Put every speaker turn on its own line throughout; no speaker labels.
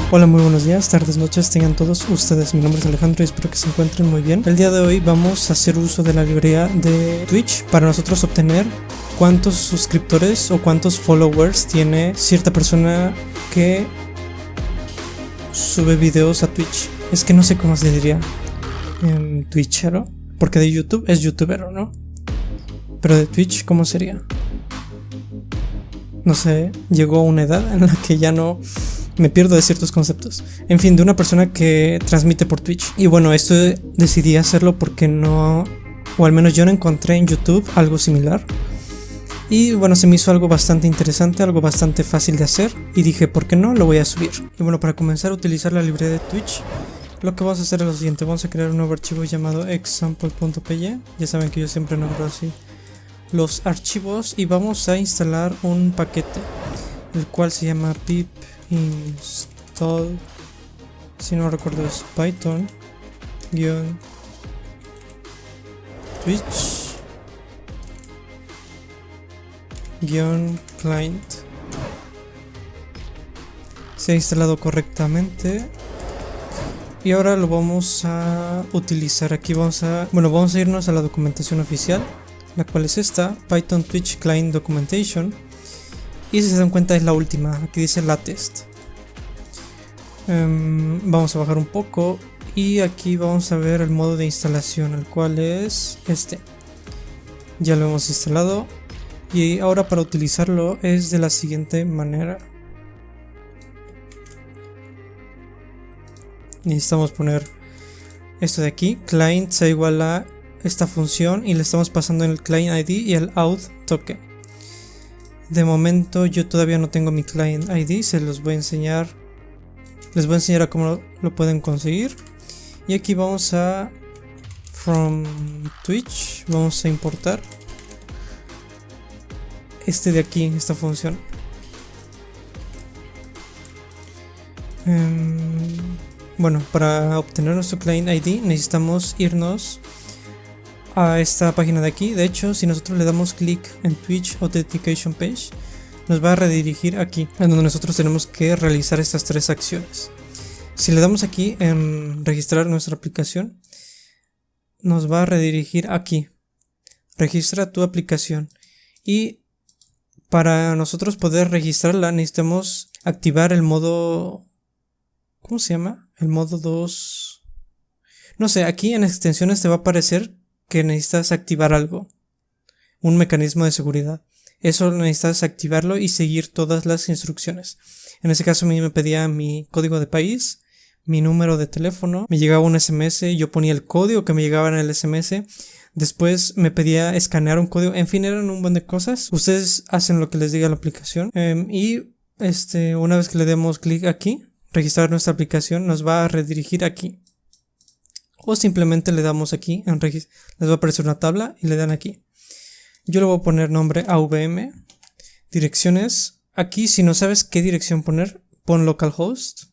Hola, muy buenos días, tardes, noches, tengan todos ustedes. Mi nombre es Alejandro y espero que se encuentren muy bien. El día de hoy vamos a hacer uso de la librería de Twitch para nosotros obtener cuántos suscriptores o cuántos followers tiene cierta persona que sube videos a Twitch. Es que no sé cómo se diría Twitchero, porque de YouTube es youtubero, ¿no? Pero de Twitch, ¿cómo sería? No sé, llegó a una edad en la que ya no me pierdo de ciertos conceptos. En fin, de una persona que transmite por Twitch. Y bueno, esto decidí hacerlo porque no, o al menos yo no encontré en YouTube algo similar. Y bueno, se me hizo algo bastante interesante, algo bastante fácil de hacer. Y dije, ¿por qué no? Lo voy a subir. Y bueno, para comenzar a utilizar la librería de Twitch, lo que vamos a hacer es lo siguiente. Vamos a crear un nuevo archivo llamado example.py. Ya saben que yo siempre nombro así los archivos. Y vamos a instalar un paquete, el cual se llama pip install, si no recuerdo es python -twitch -client. Se ha instalado correctamente y ahora lo vamos a utilizar. Aquí vamos a irnos a la documentación oficial, la cual es esta, Python Twitch Client Documentation. Y si se dan cuenta es la última, aquí dice latest. Vamos a bajar un poco y aquí vamos a ver el modo de instalación, el cual es este. Ya lo hemos instalado y ahora para utilizarlo es de la siguiente manera. Necesitamos poner esto de aquí, client sea igual a esta función y le estamos pasando en el client ID y el auth token. De momento yo todavía no tengo mi client ID, se los voy a enseñar. Les voy a enseñar a cómo lo pueden conseguir. Y aquí vamos a from Twitch, vamos a importar este de aquí, esta función. Bueno, para obtener nuestro client ID necesitamos irnos a esta página de aquí. De hecho, si nosotros le damos clic en Twitch Authentication Page, nos va a redirigir aquí, en donde nosotros tenemos que realizar estas tres acciones. Si le damos aquí en registrar nuestra aplicación, nos va a redirigir aquí, registra tu aplicación. Y para nosotros poder registrarla necesitamos activar el modo, ¿cómo se llama? El modo 2. No sé, aquí en extensiones te va a aparecer que necesitas activar algo, un mecanismo de seguridad. Eso necesitas activarlo y seguir todas las instrucciones. En ese caso a mí me pedía mi código de país, mi número de teléfono, me llegaba un SMS, yo ponía el código que me llegaba en el SMS, después me pedía escanear un código, en fin, eran un buen de cosas. Ustedes hacen lo que les diga la aplicación y una vez que le demos clic aquí, registrar nuestra aplicación, nos va a redirigir aquí. O simplemente le damos aquí, les va a aparecer una tabla y le dan aquí. Yo le voy a poner nombre AVM, direcciones. Aquí si no sabes qué dirección poner, pon localhost.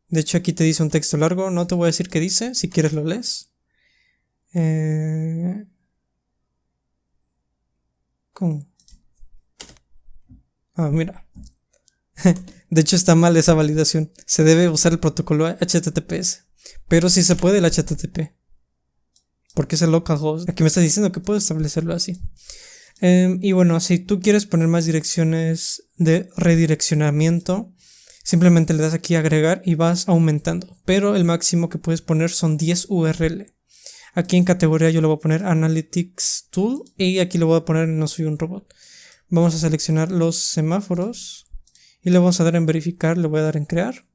De hecho aquí te dice un texto largo, no te voy a decir qué dice, si quieres lo lees. ¿Cómo? Ah, mira. De hecho está mal esa validación, se debe usar el protocolo HTTPS. Pero sí se puede el HTTP, porque es el localhost. Aquí me está diciendo que puedo establecerlo así. Y bueno, si tú quieres poner más direcciones de redireccionamiento, simplemente le das aquí a agregar y vas aumentando. Pero el máximo que puedes poner son 10 URL. Aquí en categoría yo le voy a poner Analytics Tool y aquí le voy a poner No soy un robot. Vamos a seleccionar los semáforos y le vamos a dar en verificar, le voy a dar en crear.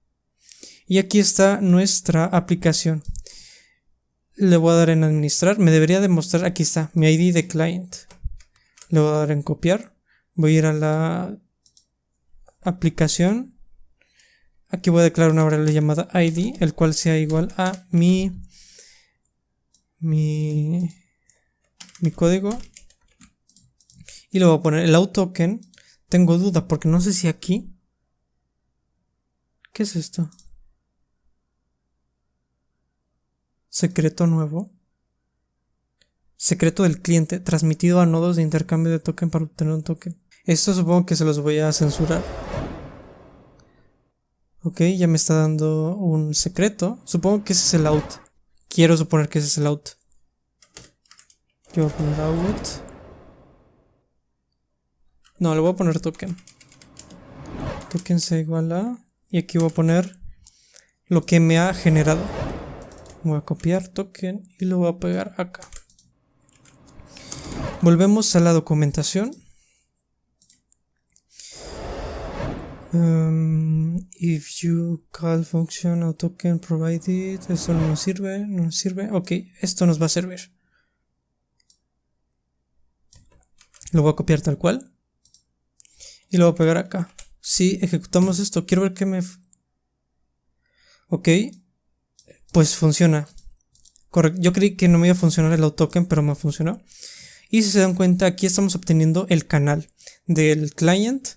Y aquí está nuestra aplicación. Le voy a dar en administrar. Me debería demostrar, aquí está, mi ID de client. Le voy a dar en copiar. Voy a ir a la aplicación. Aquí voy a declarar una variable llamada ID, el cual sea igual a mi código. Y le voy a poner el auth token. Tengo duda porque no sé si aquí. ¿Qué es esto? Secreto nuevo. Secreto del cliente transmitido a nodos de intercambio de token para obtener un token. Esto supongo que se los voy a censurar. Ok, ya me está dando un secreto. Supongo que ese es el out. Quiero suponer que ese es el out. Yo voy a poner out. No, le voy a poner token. Token sea igual a... Y aquí voy a poner lo que me ha generado. Voy a copiar token y lo voy a pegar acá. Volvemos a la documentación. If you call function o token provided. Esto no nos sirve, no nos sirve. Ok, esto nos va a servir. Lo voy a copiar tal cual. Y lo voy a pegar acá. Si ejecutamos esto, quiero ver que me... Ok, pues funciona. Correcto, yo creí que no me iba a funcionar el autotoken, pero me funcionó. Y si se dan cuenta, aquí estamos obteniendo el canal del client.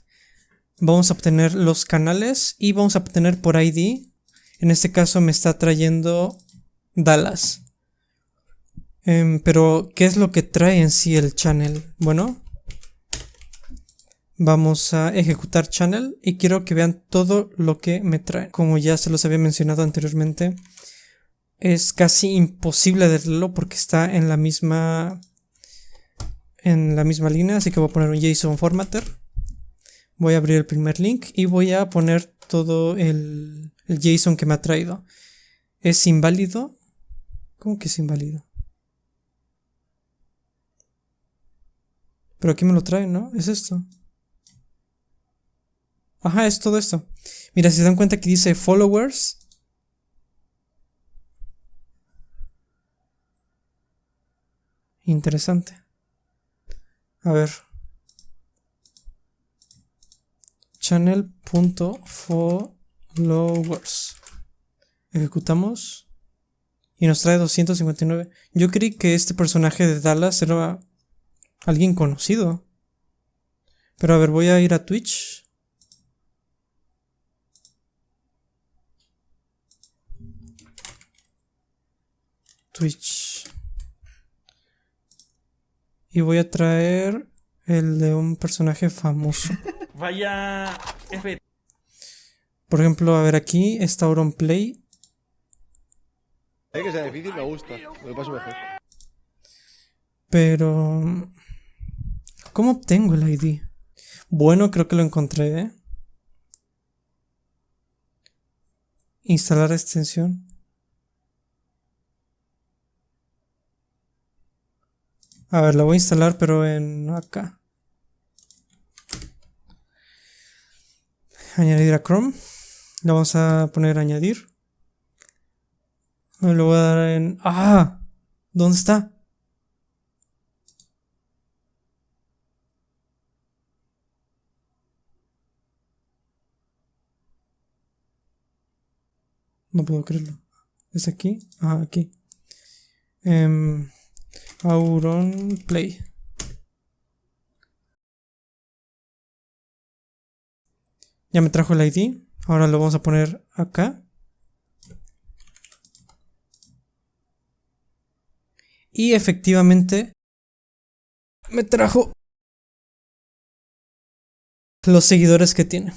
Vamos a obtener los canales y vamos a obtener por ID. En este caso me está trayendo Dallas. Pero, ¿qué es lo que trae en sí el channel? Bueno, vamos a ejecutar channel y quiero que vean todo lo que me trae. Como ya se los había mencionado anteriormente, es casi imposible de leerlo porque está en la misma línea, así que voy a poner un JSON formatter. Voy a abrir el primer link y voy a poner todo el JSON que me ha traído. ¿Es inválido? ¿Cómo que es inválido? Pero aquí me lo trae, ¿no? Es esto. Ajá, es todo esto. Mira, si se dan cuenta aquí dice followers. Interesante. A ver. Channel.followers. Ejecutamos. Y nos trae 259. Yo creí que este personaje de Dallas era alguien conocido. Pero a ver, voy a ir a Twitch. Y voy a traer el de un personaje famoso.
Vaya F.
Por ejemplo, a ver, aquí está Auronplay.
Que sea difícil me gusta, me lo paso mejor.
Pero... ¿cómo obtengo el ID? Bueno, creo que lo encontré, ¿eh? Instalar extensión. A ver, la voy a instalar, pero en acá. Añadir a Chrome. Le vamos a poner añadir. Lo voy a dar en... ¡ah! ¿Dónde está? No puedo creerlo. ¿Es aquí? Ah, aquí. Auronplay. Ya me trajo el ID. Ahora lo vamos a poner acá. Y efectivamente me trajo los seguidores que tiene.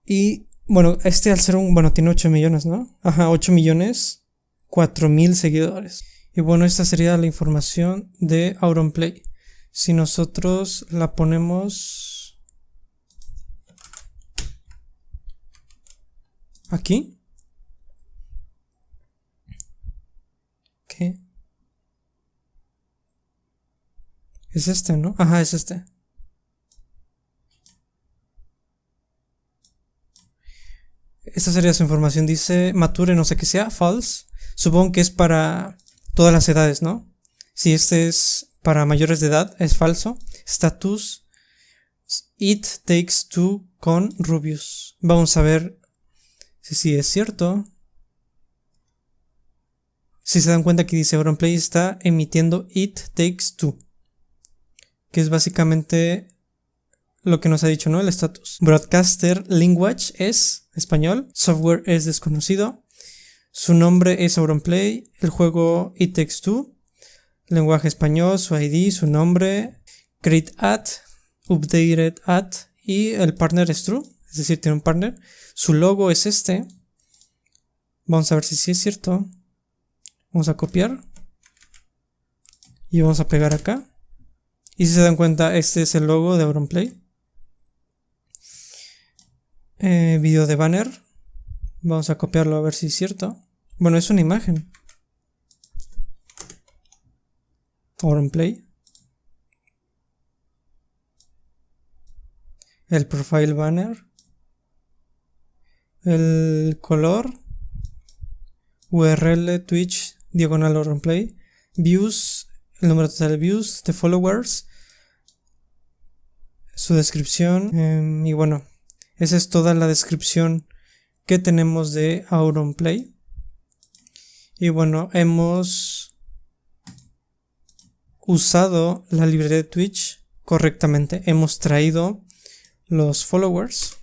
Y bueno, este al ser un... bueno, tiene 8 millones, ¿no? Ajá, 8 millones 4,000 seguidores. Y bueno, esta sería la información de Auronplay. Si nosotros la ponemos aquí. ¿Qué? Es este, ¿no? Ajá, es este. Esta sería su información. Dice mature no sé qué sea, false. Supongo que es para todas las edades, ¿no? Si este es para mayores de edad, es falso. Status It takes two con Rubius. Vamos a ver si es cierto. Si se dan cuenta que dice Auronplay está emitiendo It takes two, que es básicamente lo que nos ha dicho, ¿no? El status. Broadcaster language es español. Software es desconocido. Su nombre es Auronplay. El juego It Takes Two. Lenguaje español, su ID, su nombre. Create at, updated at. Y el partner es true. es decir, tiene un partner. Su logo es este. Vamos a ver si sí es cierto. Vamos a copiar. Y vamos a pegar acá. Y si se dan cuenta, este es el logo de Auronplay. Video de banner. Vamos a copiarlo a ver si es cierto. Bueno, es una imagen. Auronplay. El profile banner. El color. URL Twitch diagonal Auronplay. Views. El número total de views. De followers. Su descripción. Y bueno, esa es toda la descripción que tenemos de Auronplay. Y bueno, hemos usado la librería de Twitch correctamente. Hemos traído los followers.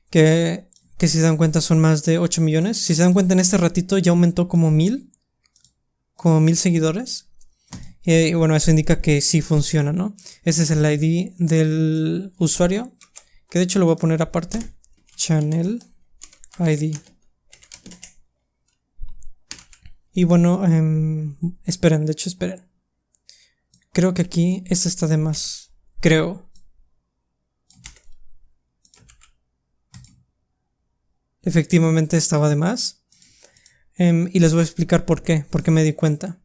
Que si se dan cuenta son más de 8 millones. Si se dan cuenta, en este ratito ya aumentó como 1000 seguidores. Y bueno, eso indica que sí funciona, ¿no? Ese es el ID del usuario, que de hecho lo voy a poner aparte. Channel ID. Y bueno, esperen, esperen. Creo que aquí este está de más. Creo. Efectivamente estaba de más. Y les voy a explicar por qué me di cuenta.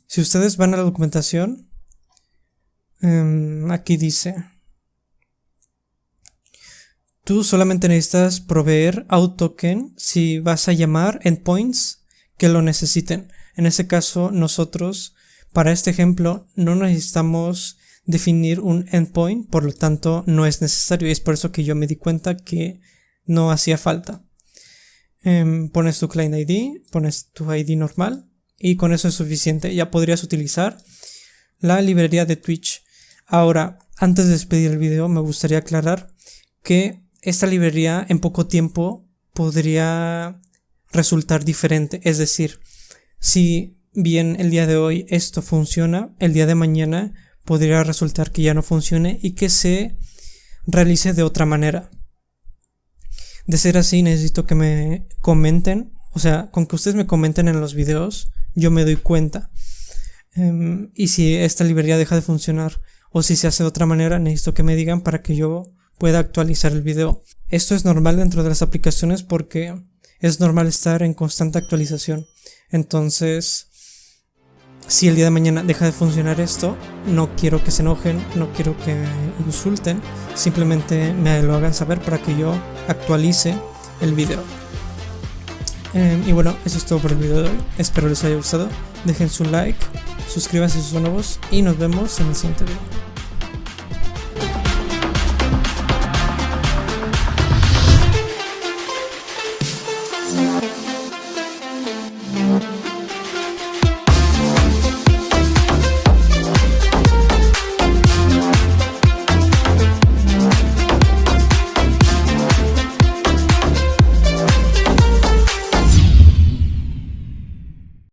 Si ustedes van a la documentación, aquí dice: tú solamente necesitas proveer outToken si vas a llamar endpoints que lo necesiten. En este caso, nosotros, para este ejemplo, no necesitamos definir un endpoint, por lo tanto no es necesario, y es por eso que yo me di cuenta que no hacía falta. Pones tu client ID, pones tu ID normal, y con eso es suficiente. Ya podrías utilizar la librería de Twitch. Ahora, antes de despedir el video, me gustaría aclarar que esta librería en poco tiempo podría resultar diferente. Es decir, si bien el día de hoy esto funciona, el día de mañana podría resultar que ya no funcione y que se realice de otra manera. De ser así, necesito que me comenten. O sea, con que ustedes me comenten en los videos, yo me doy cuenta. Y si esta librería deja de funcionar o si se hace de otra manera, necesito que me digan para que yo pueda actualizar el video. Esto es normal dentro de las aplicaciones porque es normal estar en constante actualización. Entonces, si el día de mañana deja de funcionar esto, no quiero que se enojen, no quiero que me insulten, simplemente me lo hagan saber para que yo actualice el video. Y bueno, eso es todo por el video de hoy. Espero les haya gustado. Dejen su like, suscríbanse si son nuevos y nos vemos en el siguiente video.